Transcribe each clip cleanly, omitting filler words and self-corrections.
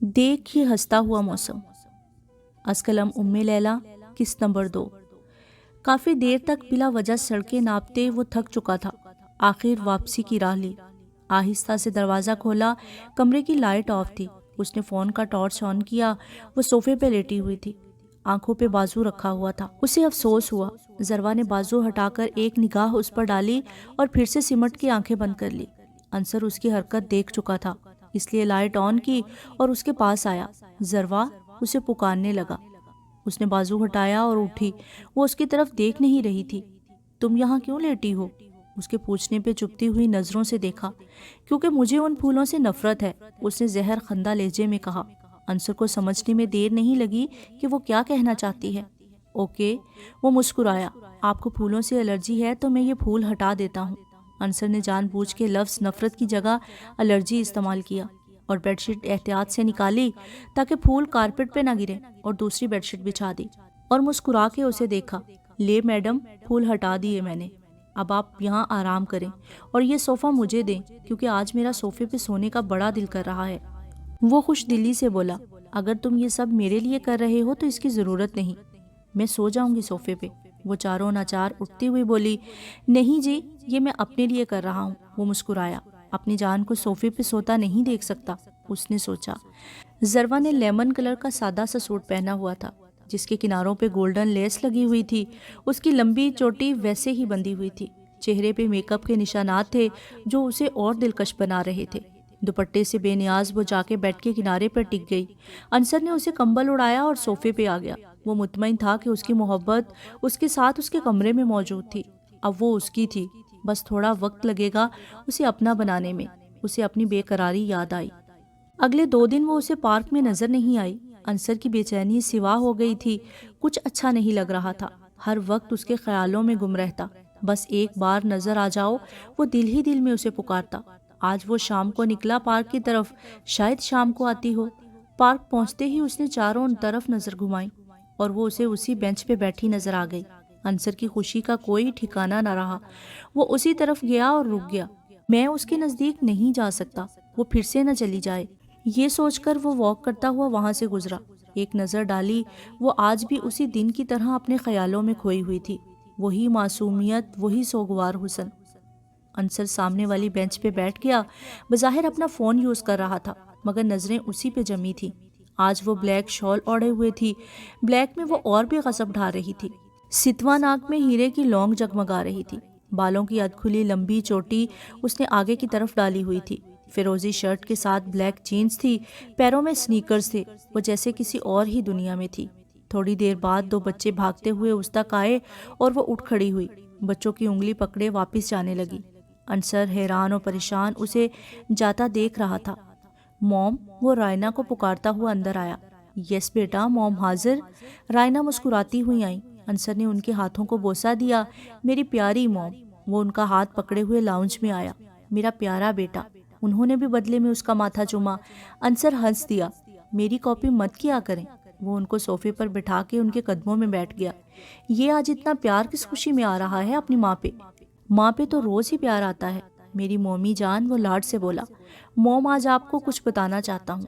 دیکھ یہ ہنستا ہوا موسم۔ از قلم ام لیلا، قسط نمبر 2۔ کافی دیر تک بلا وجہ سڑکیں ناپتے وہ تھک چکا تھا۔ آخر واپسی کی راہ لی، آہستہ سے دروازہ کھولا۔ کمرے کی لائٹ آف تھی۔ اس نے فون کا ٹارچ آن کیا۔ وہ صوفے پہ لیٹی ہوئی تھی، آنکھوں پہ بازو رکھا ہوا تھا۔ اسے افسوس ہوا۔ ذروہ نے بازو ہٹا کر ایک نگاہ اس پر ڈالی اور پھر سے سمٹ کے آنکھیں بند کر لی۔ انصر اس کی حرکت دیکھ چکا تھا، اس لیے لائٹ آن کی اور اس کے پاس آیا۔ ذروہ اسے پکارنے لگا۔ اس نے بازو ہٹایا اور اٹھی۔ وہ اس کی طرف دیکھ نہیں رہی تھی۔ تم یہاں کیوں لیٹی ہو؟ اس کے پوچھنے پہ چپتی ہوئی نظروں سے دیکھا۔ کیونکہ مجھے ان پھولوں سے نفرت ہے، اس نے زہر خندہ لہجے میں کہا۔ انصر کو سمجھنے میں دیر نہیں لگی کہ وہ کیا کہنا چاہتی ہے۔ اوکے، وہ مسکرایا۔ آپ کو پھولوں سے الرجی ہے تو میں یہ پھول ہٹا دیتا ہوں۔ انصر نے جان بوجھ کے لفظ نفرت کی جگہ الرجی استعمال کیا اور بیڈ شیٹ احتیاط سے نکالی تاکہ پھول کارپٹ پہ نہ گرے، اور دوسری بیڈ شیٹ بچھا دی اور مسکرا کے اسے دیکھا۔ لے میڈم، پھول ہٹا دیے میں نے، اب آپ یہاں آرام کریں اور یہ صوفہ مجھے دیں کیونکہ آج میرا صوفے پہ سونے کا بڑا دل کر رہا ہے۔ وہ خوش دلی سے بولا، اگر تم یہ سب میرے لیے کر رہے ہو تو اس کی ضرورت نہیں، میں سو جاؤں گی صوفے پہ۔ وہ چاروں ناچار اٹھتی ہوئی بولی، نہیں جی، یہ میں اپنے لیے کر رہا ہوں۔ وہ مسکرایا۔ اپنی جان کو صوفے پہ سوتا نہیں دیکھ سکتا، اس نے سوچا۔ ذروہ نے لیمن کلر کا سادہ سا سوٹ پہنا ہوا تھا جس کے کناروں پہ گولڈن لیس لگی ہوئی تھی۔ اس کی لمبی چوٹی ویسے ہی بندھی ہوئی تھی۔ چہرے پہ میک اپ کے نشانات تھے جو اسے اور دلکش بنا رہے تھے۔ دوپٹے سے بے نیاز وہ جا کے بیڈ کے کنارے پر ٹک گئی۔ انصر نے اسے کمبل اڑایا اور صوفے پہ آ گیا۔ وہ مطمئن تھا کہ اس کی محبت اس کے ساتھ اس کے کمرے میں موجود تھی۔ اب وہ اس کی تھی، بس تھوڑا وقت لگے گا اسے اپنا بنانے میں۔ اسے اپنی بے قراری یاد آئی۔ اگلے 2 دن وہ اسے پارک میں نظر نہیں آئی۔ انصر کی بے چینی سوا ہو گئی تھی، کچھ اچھا نہیں لگ رہا تھا۔ ہر وقت اس کے خیالوں میں گم رہتا۔ بس ایک بار نظر آ جاؤ، وہ دل ہی دل میں اسے پکارتا۔ آج وہ شام کو نکلا پارک کی طرف، شاید شام کو آتی ہو۔ پارک پہنچتے ہی اس نے چاروں طرف نظر گھمائی اور وہ اسے اسی بینچ پہ بیٹھی نظر آ گئی۔ انصر کی خوشی کا کوئی ٹھکانہ نہ رہا۔ وہ اسی طرف گیا اور رک گیا۔ میں اس کے نزدیک نہیں جا سکتا، وہ پھر سے نہ چلی جائے، یہ سوچ کر وہ واک کرتا ہوا وہاں سے گزرا۔ ایک نظر ڈالی، وہ آج بھی اسی دن کی طرح اپنے خیالوں میں کھوئی ہوئی تھی۔ وہی معصومیت، وہی سوگوار حسن۔ انصر سامنے والی بینچ پہ بیٹھ گیا۔ بظاہر اپنا فون یوز کر رہا تھا مگر نظریں اسی پہ جمی تھی۔ آج وہ بلیک شال اوڑھے ہوئے تھی، بلیک میں وہ اور بھی غضب ڈھا رہی تھی۔ ستواں ناک میں ہیرے کی لونگ جگمگا رہی تھی۔ بالوں کی ادھ کھلی لمبی چوٹی اس نے آگے کی طرف ڈالی ہوئی تھی۔ فیروزی شرٹ کے ساتھ بلیک جینز تھی، پیروں میں سنیکرز تھے۔ وہ جیسے کسی اور ہی دنیا میں تھی۔ تھوڑی دیر بعد 2 بچے بھاگتے ہوئے اس تک آئے اور وہ اٹھ کھڑی ہوئی، بچوں کی انگلی پکڑے واپس جانے لگی۔ انصر حیران اور پریشان اسے جاتا دیکھ رہا تھا۔ موم، وہ رائنا کو پکارتا ہوا اندر آیا۔ یس بیٹا، موم حاضر۔ رائنا مسکراتی ہوئی آئیں۔ انصر نے ان کے ہاتھوں کو بوسہ دیا۔ میری پیاری موم۔ وہ ان کا ہاتھ پکڑے ہوئے لاؤنج میں آیا۔ میرا پیارا بیٹا۔ انہوں نے بھی بدلے میں اس کا ماتھا چوما۔ انصر ہنس دیا۔ میری کاپی مت کیا کریں۔ وہ ان کو صوفے پر بٹھا کے ان کے قدموں میں بیٹھ گیا۔ یہ آج اتنا پیار کس خوشی میں آ رہا ہے اپنی ماں پہ؟ ماں پہ تو روز ہی پیار آتا ہے میری مومی جان، وہ لاڈ سے بولا۔ موم، آج آپ کو کچھ بتانا چاہتا ہوں۔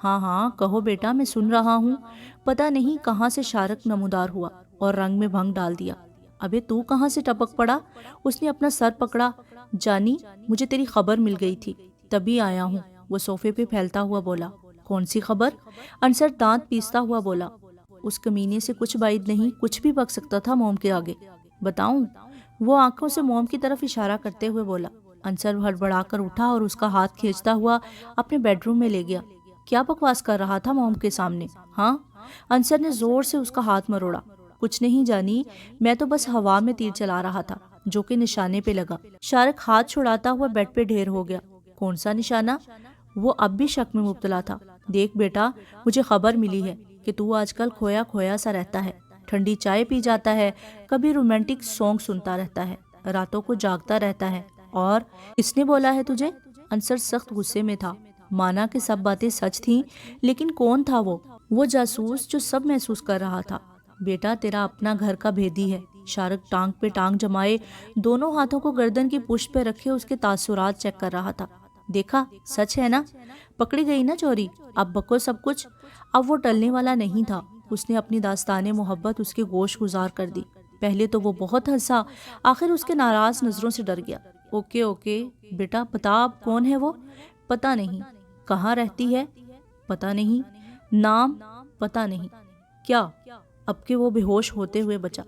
ہاں ہاں کہو بیٹا، میں سن رہا ہوں۔ پتہ نہیں کہاں سے شارک نمودار ہوا اور رنگ میں بھنگ ڈال دیا۔ ابے تو کہاں سے ٹپک پڑا؟ اس نے اپنا سر پکڑا۔ جانی، مجھے تیری خبر مل گئی تھی، تبھی آیا ہوں، وہ صوفے پہ پھیلتا ہوا بولا۔ کون سی خبر؟ انصر دانت پیستا ہوا بولا۔ اس کمینے سے کچھ بعید نہیں، کچھ بھی بک سکتا تھا موم کے آگے۔ بتاؤں؟ وہ آنکھوں سے موم کی طرف اشارہ کرتے ہوئے بولا۔ انصر ہڑبڑا کر اٹھا اور اس کا ہاتھ کھینچتا ہوا اپنے بیڈ روم میں لے گیا۔ کیا بکواس کر رہا تھا موم کے سامنے؟ ہاں؟ انصر نے زور سے اس کا ہاتھ مروڑا۔ کچھ نہیں جانی، میں تو بس ہوا میں تیر چلا رہا تھا جو کہ نشانے پہ لگا۔ شارک ہاتھ چھڑاتا ہوا بیڈ پہ ڈھیر ہو گیا۔ کون سا نشانہ؟ وہ اب بھی شک میں مبتلا تھا۔ دیکھ بیٹا، مجھے خبر ملی ہے کہ تو آج کل کھویا کھویا سا رہتا ہے، ٹھنڈی چائے پی جاتا ہے، کبھی رومانٹک سانگ سنتا رہتا ہے، راتوں کو جاگتا رہتا ہے۔ اور اس نے بولا ہے تجھے؟ انصر سخت غصے میں تھا۔ مانا کہ سب باتیں سچ تھیں، لیکن کون تھا وہ جاسوس جو سب محسوس کر رہا تھا؟ بیٹا، تیرا اپنا گھر کا بھیدی ہے۔ شارک ٹانگ پہ ٹانگ جمائے دونوں ہاتھوں کو گردن کی پشت پہ رکھے اس کے تاثرات چیک کر رہا تھا۔ دیکھا سچ ہے نا, پکڑی گئی نا چوری, اب بکو سب کچھ. اب وہ ٹلنے والا نہیں تھا, اس نے اپنی داستان محبت اس کے گوش گزار کر دی. پہلے تو وہ بہت ہنسا, آخر اس کے ناراض نظروں سے ڈر گیا. اوکے اوکے بیٹا بتا اب کون ہے وہ. پتہ نہیں. کہاں رہتی ہے. پتہ نہیں. نام. پتہ نہیں. کیا. اب کہ وہ بے ہوش ہوتے ہوئے بچا.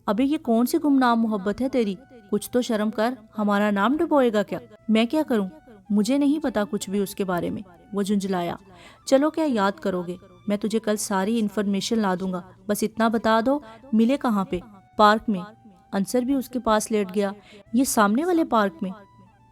ابھی یہ کون سی گمنام محبت ہے تیری, کچھ تو شرم کر, ہمارا نام ڈبوئے گا کیا. میں کیا کروں, مجھے نہیں پتا کچھ بھی اس کے بارے میں, وہ جھنجھلایا. چلو کیا یاد کرو گے, میں تجھے کل ساری انفارمیشن لا دوں گا, بس اتنا بتا دو ملے کہاں پہ. پارک میں. انصر بھی اس کے پاس لیٹ گیا. یہ سامنے والے پارک میں.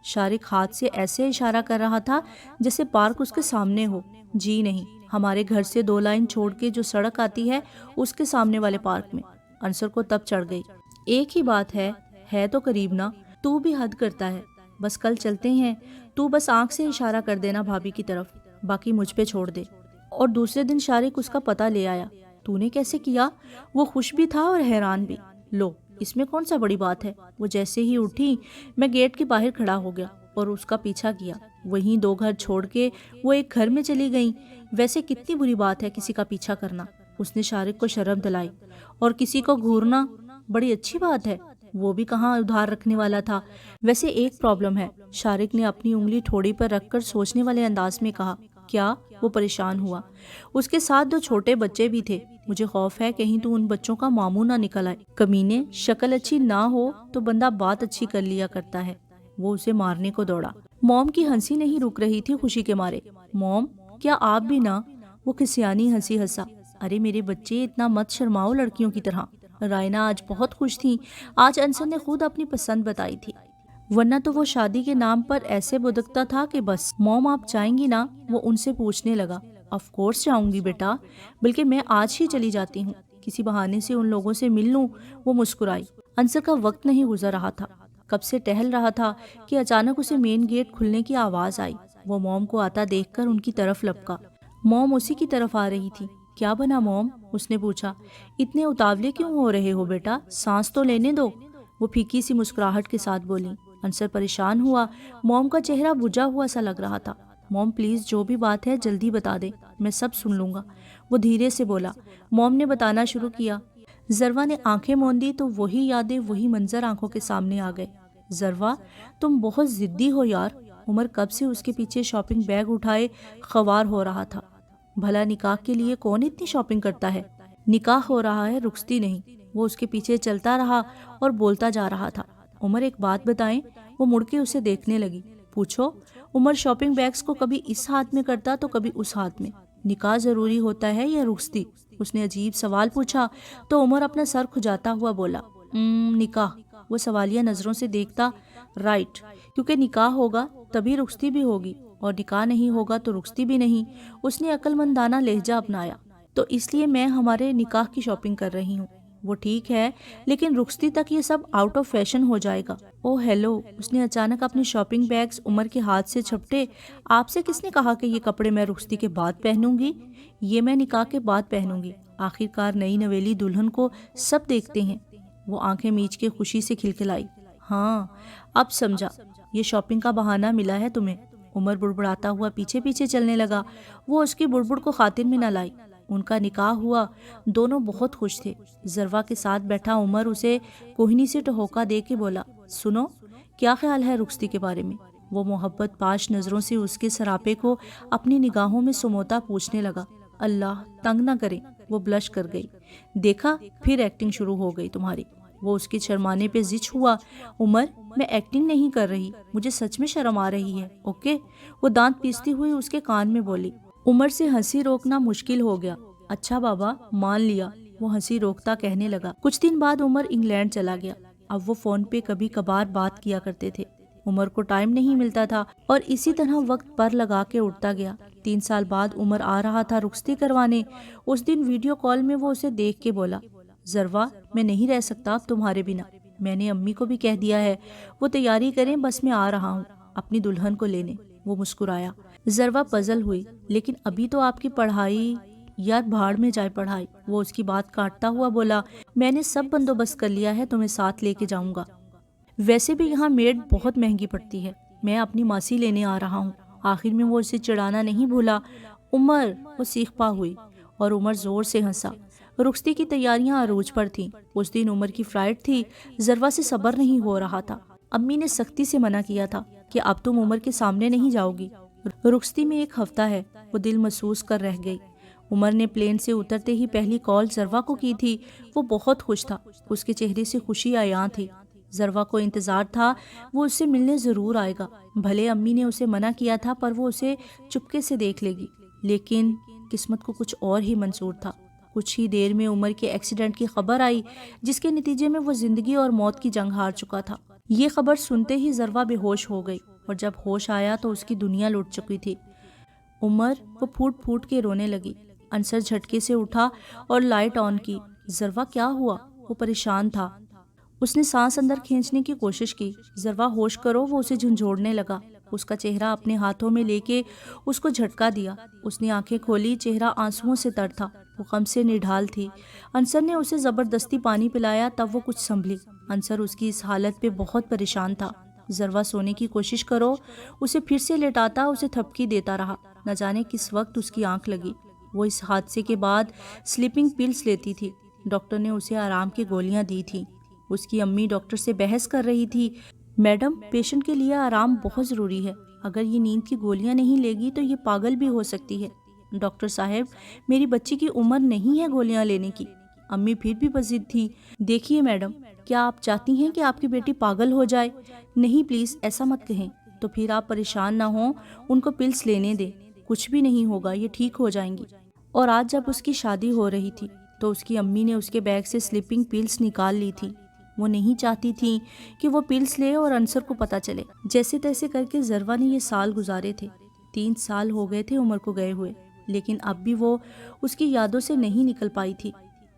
شارق ہاتھ سے ایسے اشارہ کر رہا تھا جیسے پارک اس کے سامنے ہو. جی نہیں, ہمارے گھر سے 2 لائن چھوڑ کے جو سڑک آتی ہے اس کے سامنے والے پارک میں. انصر کو تب چڑھ گئی. ایک ہی بات ہے تو قریب نا, تو بھی حد کرتا ہے. بس کل چلتے ہیں, تو بس آنکھ سے اشارہ کر دینا بھابھی کی طرف, باقی مجھ پہ چھوڑ دے. اور دوسرے دن شارق اس کا پتہ لے آیا. تو نے کیسے کیا. وہ خوش بھی تھا اور حیران بھی. لو اس میں کون سا بڑی بات ہے. وہ جیسے ہی اٹھی میں گیٹ کے باہر کھڑا ہو گیا اور اس کا پیچھا کیا. وہیں 2 گھر چھوڑ کے وہ ایک گھر میں چلی گئیں. ویسے کتنی بری بات ہے کسی کا پیچھا کرنا. اس نے شارق کو شرم دلائی. اور کسی کو گھورنا بڑی اچھی بات ہے. وہ بھی کہاں ادھار رکھنے والا تھا. ویسے ایک پرابلم ہے, شارق نے اپنی انگلی ٹھوڑی پر رکھ کر سوچنے والے انداز میں کہا. کیا. وہ پریشان ہوا. اس کے ساتھ 2 چھوٹے بچے بھی تھے. مجھے خوف ہے کہیں تو ان بچوں کا ماموں نہ نکل آئے. کمینے, شکل اچھی نہ ہو تو بندہ بات اچھی کر لیا کرتا ہے. وہ اسے مارنے کو دوڑا. موم کی ہنسی نہیں رک رہی تھی خوشی کے مارے. موم کیا آپ بھی نہ. وہ کھسیانی ہنسی ہنسا. ارے میرے بچے اتنا مت شرماؤ لڑکیوں کی طرح. رائنا آج بہت خوش تھی. آج انصر نے خود اپنی پسند بتائی تھی, ورنہ تو وہ شادی کے نام پر ایسے بدکتا تھا کہ بس. موم آپ جائیں گی نا, وہ ان سے پوچھنے لگا. آف کورس جاؤں گی بیٹا, بلکہ میں آج ہی چلی جاتی ہوں, کسی بہانے سے ان لوگوں سے مل لوں. وہ مسکرائی. انصر کا وقت نہیں گزر رہا تھا, کب سے ٹہل رہا تھا کہ اچانک اسے مین گیٹ کھلنے کی آواز آئی. وہ موم کو آتا دیکھ کر ان کی طرف لپکا. موم اسی کی طرف آ رہی تھی. کیا بنا موم, اس نے پوچھا. اتنے اتاولے کیوں ہو رہے ہو بیٹا, سانس تو لینے دو. وہ پھیکی سی مسکراہٹ کے ساتھ بولی. انصر پریشان ہوا. موم کا چہرہ بجھا ہوا سا لگ رہا تھا. موم پلیز جو بھی بات ہے جلدی بتا دے, میں سب سن لوں گا, وہ دھیرے سے بولا. موم نے بتانا شروع کیا. ذروہ نے آنکھیں موندی تو وہی یادیں وہی منظر آنکھوں کے سامنے آ گئے. ذروہ تم بہت ضدی ہو یار. عمر کب سے اس کے پیچھے شاپنگ بیگ اٹھائے خوار ہو رہا تھا. بھلا نکاح کے لیے کون اتنی شاپنگ کرتا ہے. نکاح ہو رہا ہے, رخصتی نہیں. وہ اس کے پیچھے چلتا رہا اور بولتا جا رہا تھا. عمر ایک بات بتائیں. وہ مڑ کے اسے دیکھنے لگی. پوچھو. عمر شاپنگ بیگز کو کبھی اس ہاتھ میں کرتا تو کبھی اس ہاتھ میں. نکاح ضروری ہوتا ہے یا رخصتی, اس نے عجیب سوال پوچھا. تو عمر اپنا سر کھجاتا ہوا بولا. نکاح. وہ سوالیہ نظروں سے دیکھتا. رائٹ, کیونکہ نکاح ہوگا تبھی رخصتی بھی ہوگی, اور نکاح نہیں ہوگا تو رخصتی بھی نہیں. اس نے عقل مندانہ لہجہ اپنایا. تو اس لیے میں ہمارے نکاح کی شاپنگ کر رہی ہوں. وہ ٹھیک ہے, لیکن رخصتی تک یہ سب آؤٹ آف فیشن ہو جائے گا. او ہیلو, اس نے اچانک اپنی شاپنگ بیگز عمر کے ہاتھ سے چھپٹے. آپ سے کس نے کہا کہ یہ کپڑے میں رخصتی کے بعد پہنوں گی. یہ میں نکاح کے بعد پہنوں گی. آخر کار نئی نویلی دلہن کو سب دیکھتے ہیں. وہ آنکھیں میچ کے خوشی سے کھلکھلائی. ہاں اب سمجھا, یہ شاپنگ کا بہانہ ملا ہے تمہیں. عمر بڑبڑاتا ہوا پیچھے پیچھے چلنے لگا. وہ اس کی بڑبڑ کو خاطر میں نہ لائی. ان کا نکاح ہوا, دونوں بہت خوش تھے. ذروہ کے ساتھ بیٹھا عمر اسے کوہنی سے ٹہوکا دے کے بولا. سنو, کیا خیال ہے رخصتی کے بارے میں. وہ محبت پاش نظروں سے اس کے سراپے کو اپنی نگاہوں میں سموتا پوچھنے لگا. اللہ تنگ نہ کرے. وہ بلش کر گئی. دیکھا, پھر ایکٹنگ شروع ہو گئی تمہاری. وہ اس کے شرمانے پہ زچ ہوا. عمر میں ایکٹنگ نہیں کر رہی, مجھے سچ میں شرم آ رہی ہے. اوکے. وہ دانت پیستی ہوئی اس کے کان میں بولی. عمر سے ہنسی روکنا مشکل ہو گیا. اچھا بابا, مان لیا. وہ ہنسی روکتا کہنے لگا. کچھ دن بعد عمر انگلینڈ چلا گیا. اب وہ فون پہ کبھی کبھار بات کیا کرتے تھے. عمر کو ٹائم نہیں ملتا تھا اور اسی طرح وقت پر لگا کے اٹھتا گیا. 3 سال بعد عمر آ رہا تھا رخصتی کروانے. اس دن ویڈیو کال میں وہ اسے دیکھ کے بولا. ذروہ میں نہیں رہ سکتا اب تمہارے بنا. میں نے امی کو بھی کہہ دیا ہے, وہ تیاری کریں, بس میں آ رہا ہوں اپنی دلہن کو لینے. وہ مسکرایا. ذروہ پزل ہوئی. لیکن ابھی تو آپ کی پڑھائی. یار بھاڑ میں جائے پڑھائی. وہ اس کی بات کاٹتا ہوا بولا. میں نے سب بندوبست کر لیا ہے, تمہیں ساتھ لے کے جاؤں گا. ویسے بھی یہاں میڈ بہت مہنگی پڑتی ہے. میں اپنی ماسی لینے آ رہا ہوں۔ آخر میں وہ اسے چڑھانا نہیں بھولا۔ عمر، وہ سیخ پا ہوئی اور عمر زور سے ہنسا۔ رخصتی کی تیاریاں عروج پر تھیں۔ اس دن عمر کی فلائٹ تھی۔ ذروہ سے صبر نہیں ہو رہا تھا۔ امی نے سختی سے منع کیا تھا کہ اب تم عمر کے سامنے نہیں جاؤ گی، رخصتی میں 1 ہفتہ ہے۔ وہ دل محسوس کر رہ گئی۔ عمر نے پلین سے اترتے ہی پہلی کال ذروہ کو کی تھی۔ وہ بہت خوش تھا، اس کے چہرے سے خوشی عیاں تھی۔ ذروہ کو انتظار تھا، وہ اس سے ملنے ضرور آئے گا۔ بھلے امی نے اسے منع کیا تھا پر وہ اسے چپکے سے دیکھ لے گی، لیکن قسمت کو کچھ اور ہی منظور تھا۔ کچھ ہی دیر میں عمر کے ایکسیڈنٹ کی خبر آئی، جس کے نتیجے میں وہ زندگی اور موت کی جنگ ہار چکا تھا۔ یہ خبر سنتے ہی ذروہ بے ہوش ہو گئی، اور جب ہوش آیا تو اس کی دنیا لٹ چکی تھی۔ عمر، وہ پھوٹ پھوٹ کے رونے لگی۔ انصر جھٹکے سے اٹھا اور لائٹ آن کی۔ ذروہ، کیا ہوا؟ وہ پریشان تھا۔ اس نے سانس اندر کھینچنے کی کوشش کی۔ ذروہ، ہوش کرو۔ وہ اسے جھنجھوڑنے لگا، اس کا چہرہ اپنے ہاتھوں میں لے کے اس کو جھٹکا دیا۔ اس نے آنکھیں کھولی، چہرہ آنسوؤں سے تر تھا، وہ غم سے نڈھال تھی۔ انصر نے اسے زبردستی پانی پلایا، تب وہ کچھ سنبھلی۔ انصر اس کی اس حالت پہ بہت پریشان تھا۔ ذروہ، سونے کی کوشش کرو۔ اسے پھر سے لٹاتا، اسے تھپکی دیتا رہا۔ نہ جانے کس وقت اس کی آنکھ لگی۔ وہ اس حادثے کے بعد سلیپنگ پلز لیتی تھی۔ ڈاکٹر نے اسے آرام کی گولیاں دی تھی۔ اس کی امی ڈاکٹر سے بحث کر رہی تھی، میڈم، پیشنٹ کے لیے آرام بہت ضروری ہے۔ اگر یہ نیند کی گولیاں نہیں لے گی تو یہ پاگل بھی ہو سکتی ہے۔ ڈاکٹر صاحب، میری بچی کی عمر نہیں ہے گولیاں لینے کی۔ امی پھر بھی بضد تھی۔ دیکھیے میڈم، کیا آپ چاہتی ہیں کہ آپ کی بیٹی پاگل ہو جائے؟ نہیں، پلیز ایسا مت کہیں۔ تو پھر آپ پریشان نہ ہوں، ان کو پلس لینے دیں، کچھ بھی نہیں ہوگا، یہ ٹھیک ہو جائیں گی۔ اور آج جب اس کی شادی ہو رہی تھی تو اس کی امی نے اس کے بیگ سے سلیپنگ پلس نکال لی تھی۔ وہ نہیں چاہتی تھی کہ وہ پلس لے اور انصر کو پتہ چلے۔ جیسے تیسے کر کے ذروہ نے یہ سال گزارے تھے۔ 3 سال ہو گئے تھے عمر کو گئے ہوئے، لیکن اب بھی وہ اس کی یادوں سے نہیں نکل پائی تھی۔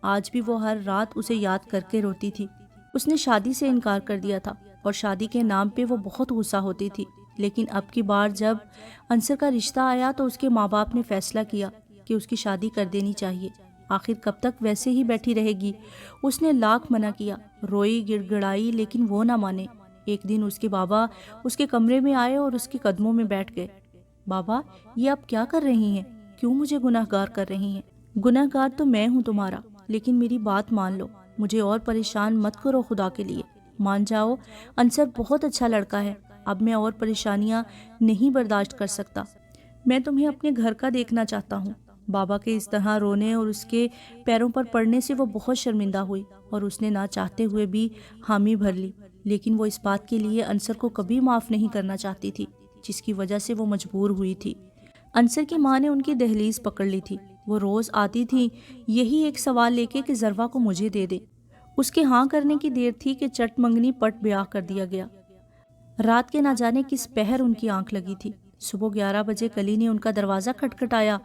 آج بھی وہ ہر رات اسے یاد کر کے روتی تھی۔ اس نے شادی سے انکار کر دیا تھا اور شادی کے نام پہ وہ بہت غصہ ہوتی تھی، لیکن اب کی بار جب انصر کا رشتہ آیا تو اس کے ماں باپ نے فیصلہ کیا کہ اس کی شادی کر دینی چاہیے۔ آخر کب تک ویسے ہی بیٹھی رہے گی؟ اس نے لاکھ منع کیا، روئی گڑ گڑائی، لیکن وہ نہ مانے۔ ایک دن اس کے بابا اس کے کمرے میں آئے اور اس کے قدموں میں بیٹھ گئے۔ بابا، یہ آپ کیا کر رہی ہیں؟ کیوں مجھے گناہ گار کر رہی ہیں؟ گناہ گار تو میں ہوں تمہارا، لیکن میری بات مان لو، مجھے اور پریشان مت کرو خدا کے لیے۔ مان جاؤ، انصر بہت اچھا لڑکا ہے، اب میں اور پریشانیاں نہیں برداشت کر سکتا۔ میں تمہیں اپنے گھر کا دیکھنا چاہتا ہوں۔ بابا کے اس طرح رونے اور اس کے پیروں پر پڑنے سے وہ بہت شرمندہ ہوئی اور اس نے نہ چاہتے ہوئے بھی حامی بھر لی، لیکن وہ اس بات کے لیے انصر کو کبھی معاف نہیں کرنا چاہتی تھی جس کی وجہ سے وہ مجبور ہوئی تھی۔ انصر کی ماں نے ان کی دہلیز پکڑ لی تھی۔ وہ روز آتی تھی یہی ایک سوال لے کے کہ ذروہ کو مجھے دے دے۔ اس کے ہاں کرنے کی دیر تھی کہ چٹ منگنی پٹ بیاہ کر دیا گیا۔ رات کے نہ جانے کس پہر ان کی آنکھ لگی تھی۔ صبح 11 بجے کلی نے ان کا دروازہ کھٹکھٹایا۔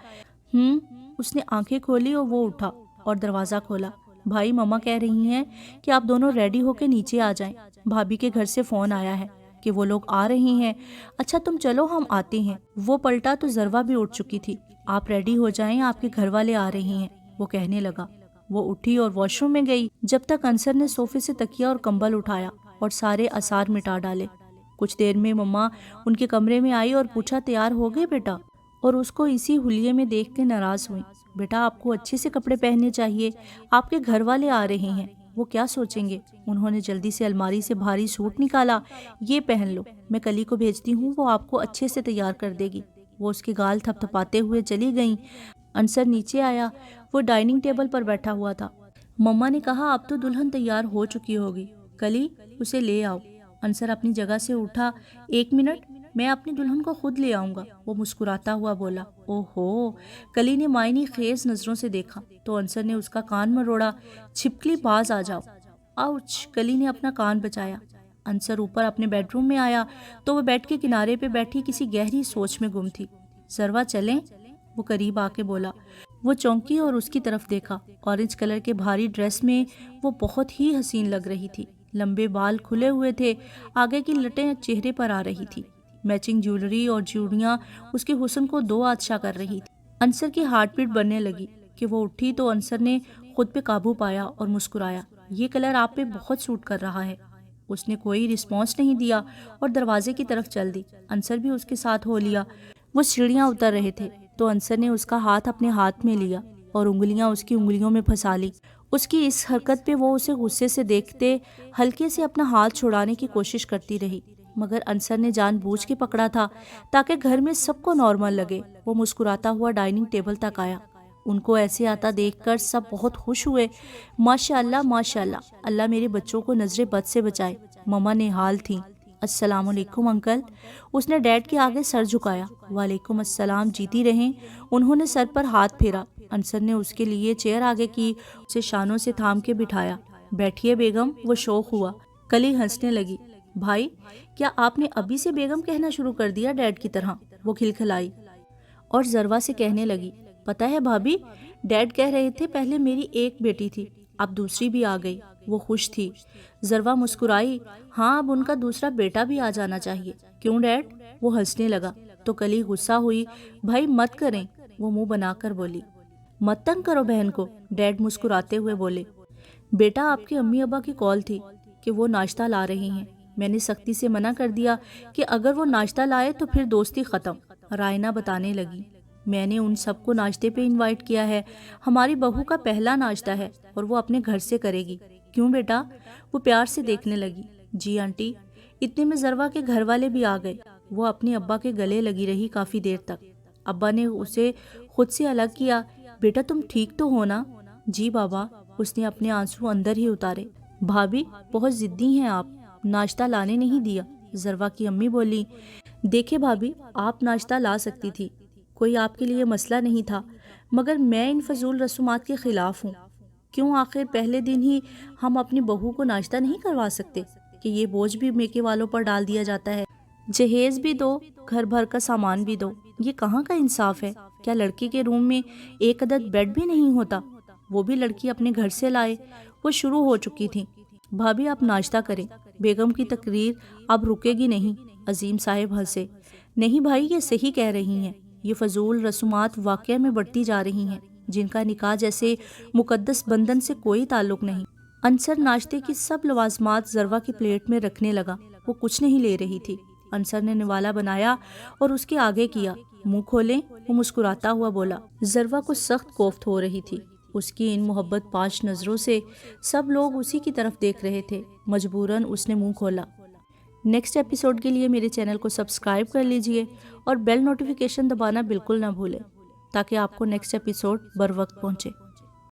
اس نے آنکھیں کھولی اور وہ اٹھا اور دروازہ کھولا۔ بھائی، ماما کہہ رہی ہیں کہ آپ دونوں ریڈی ہو کے نیچے آ جائیں، بھابھی کے گھر سے فون آیا ہے کہ وہ لوگ آ رہے ہیں۔ اچھا تم چلو، ہم آتے ہیں۔ وہ پلٹا تو ذروہ بھی اٹھ چکی تھی۔ آپ ریڈی ہو جائیں، آپ کے گھر والے آ رہے ہیں، وہ کہنے لگا۔ وہ اٹھی اور واش روم میں گئی، جب تک انصر نے صوفے سے تکیا اور کمبل اٹھایا اور سارے آثار مٹا ڈالے۔ کچھ دیر میں مما ان کے کمرے میں آئی اور پوچھا، تیار ہو گئے بیٹا؟ اور اس کو اسی حلیے میں دیکھ کے ناراض ہوئی۔ بیٹا، آپ کو اچھے سے کپڑے پہننے چاہیے، آپ کے گھر والے آ رہے ہیں، وہ کیا سوچیں گے؟ انہوں نے جلدی سے الماری سے بھاری سوٹ نکالا۔ یہ پہن لو، میں کلی کو بھیجتی ہوں، وہ آپ کو اچھے سے تیار کر دے گی۔ وہ اس کے گال تھپ تھپاتے ہوئے چلی گئیں۔ انصر نیچے آیا، وہ ڈائننگ ٹیبل پر بیٹھا ہوا تھا۔ مما نے کہا اب تو دلہن تیار ہو چکی ہوگی، کلی اسے لے آؤ۔ انصر اپنی جگہ سے اٹھا۔ 1 منٹ، میں اپنی دلہن کو خود لے آؤں گا، وہ مسکراتا ہوا بولا۔ اوہو، کلی نے معنی خیز نظروں سے دیکھا تو انصر نے اس کا کان مروڑا۔ چھپکلی باز آ جاؤ۔ آؤچ، کلی نے اپنا کان بچایا۔ انصر اوپر اپنے بیڈ روم میں آیا تو وہ بیڈ کے کنارے پہ بیٹھی کسی گہری سوچ میں گم تھی۔ ذروہ چلیں؟ وہ قریب آ کے بولا۔ وہ چونکی اور اس کی طرف دیکھا۔ اورنج کلر کے بھاری ڈریس میں وہ بہت ہی حسین لگ رہی تھی۔ لمبے بال کھلے ہوئے تھے، آگے کی لٹیں چہرے پر آ رہی تھی۔ میچنگ جیولری اور چوڑیاں اس کے حسن کو 2 آتشا کر رہی تھی۔ انصر کی ہارٹ بیٹ بڑھنے لگی کہ وہ اٹھی تو انصر نے خود پہ قابو پایا اور مسکرایا۔ یہ کلر آپ پہ بہت سوٹ کر رہا ہے۔ اس نے کوئی رسپانس نہیں دیا اور دروازے کی طرف چل دی۔ انصر بھی اس کے ساتھ ہو لیا۔ وہ سیڑھیاں اتر رہے تھے تو انصر نے اس کا ہاتھ اپنے ہاتھ میں لیا اور انگلیاں اس کی انگلیوں میں پھنسا لی۔ اس کی اس حرکت پہ وہ اسے غصے سے دیکھتے ہلکے سے اپنا ہاتھ چھڑانے کی کوشش کرتی رہی، مگر انصر نے جان بوجھ کے پکڑا تھا تاکہ گھر میں سب کو نارمل لگے۔ وہ مسکراتا ہوا ڈائننگ ٹیبل تک آیا۔ ان کو ایسے آتا دیکھ کر سب بہت خوش ہوئے۔ ماشاء اللہ، اللہ میرے بچوں کو نظر بد سے بچائے۔ مما نہال تھیں۔ السلام علیکم انکل۔ اس نے ڈیڈ کے آگے سر جھکایا۔ وعلیکم السلام، جیتی رہیں۔ انہوں نے سر پر ہاتھ پھیرا۔ انصر نے اس کے لیے چیئر آگے کی، اسے شانوں سے تھام کے بٹھایا۔ بیٹھیے بیگم، وہ شوق ہوا۔ کلی ہنسنے لگی۔ بھائی، کیا آپ نے ابھی سے بیگم کہنا شروع کر دیا ڈیڈ کی طرح؟ وہ کھلکھلائی اور ذروہ سے کہنے لگی، پتہ ہے بھابھی، ڈیڈ کہہ رہے تھے پہلے میری ایک بیٹی تھی، اب دوسری بھی آ گئی۔ وہ خوش تھی۔ ذروہ مسکرائی، ہاں اب ان کا دوسرا بیٹا بھی آ جانا چاہیے۔ کیوں ڈیڈ؟ وہ ہنسنے لگا تو کلی غصہ ہوئی۔ بھائی مت کریں، وہ منہ بنا کر بولی۔ مت تنگ کرو بہن کو، ڈیڈ مسکراتے ہوئے بولے۔ بیٹا آپ کے امی ابا کی کال تھی کہ وہ ناشتہ لا رہے ہیں۔ میں نے سختی سے منع کر دیا کہ اگر وہ ناشتہ لائے تو پھر دوستی ختم۔ رائنا بتانے لگی، میں نے ان سب کو ناشتے پہ انوائٹ کیا ہے۔ ہماری بہو کا پہلا ناشتہ ہے اور وہ اپنے گھر سے کرے گی۔ کیوں بیٹا؟ وہ پیار سے دیکھنے لگی۔ جی آنٹی۔ اتنے میں ذروہ کے گھر والے بھی آ گئے۔ وہ اپنے ابا کے گلے لگی رہی کافی دیر تک۔ ابا نے اسے خود سے الگ کیا۔ بیٹا تم ٹھیک تو ہو نا؟ جی بابا۔ اس نے اپنے آنسو اندر ہی اتارے۔ بھابھی بہت ضدی ہیں آپ، ناشتہ لانے نہیں دیا۔ ذروہ کی امی بولی، دیکھے بھابھی، آپ ناشتہ لا سکتی تھی، کوئی آپ کے لیے مسئلہ نہیں تھا، مگر میں ان فضول رسومات کے خلاف ہوں۔ کیوں آخر پہلے دن ہی ہم اپنی بہو کو ناشتہ نہیں کروا سکتے کہ یہ بوجھ بھی میکے والوں پر ڈال دیا جاتا ہے؟ جہیز بھی دو، گھر بھر کا سامان بھی دو، یہ کہاں کا انصاف ہے؟ کیا لڑکی کے روم میں ایک عدد بیڈ بھی نہیں ہوتا؟ وہ بھی لڑکی اپنے گھر سے لائے۔ وہ شروع ہو چکی تھی۔ بھابھی آپ ناشتہ کریں، بیگم کی تقریر اب رکے گی نہیں۔ عظیم صاحب ہنسے۔ نہیں بھائی، یہ صحیح کہہ رہی ہیں، یہ فضول رسومات واقعہ میں بڑھتی جا رہی ہیں، جن کا نکاح جیسے مقدس بندھن سے کوئی تعلق نہیں۔ انصر ناشتے کی سب لوازمات ذروہ کی پلیٹ میں رکھنے لگا۔ وہ کچھ نہیں لے رہی تھی۔ انصر نے نوالا بنایا اور اس کے آگے کیا۔ منہ کھولیں، وہ مسکراتا ہوا بولا۔ ذروہ کو سخت کوفت ہو رہی تھی۔ اس کی ان محبت پاش نظروں سے سب لوگ اسی کی طرف دیکھ رہے تھے۔ مجبوراً اس نے منہ کھولا۔ نیکسٹ ایپیسوڈ کے لیے میرے چینل کو سبسکرائب کر لیجئے اور بیل نوٹیفیکیشن دبانا بالکل نہ بھولیں تاکہ آپ کو نیکسٹ ایپیسوڈ بر وقت پہنچے۔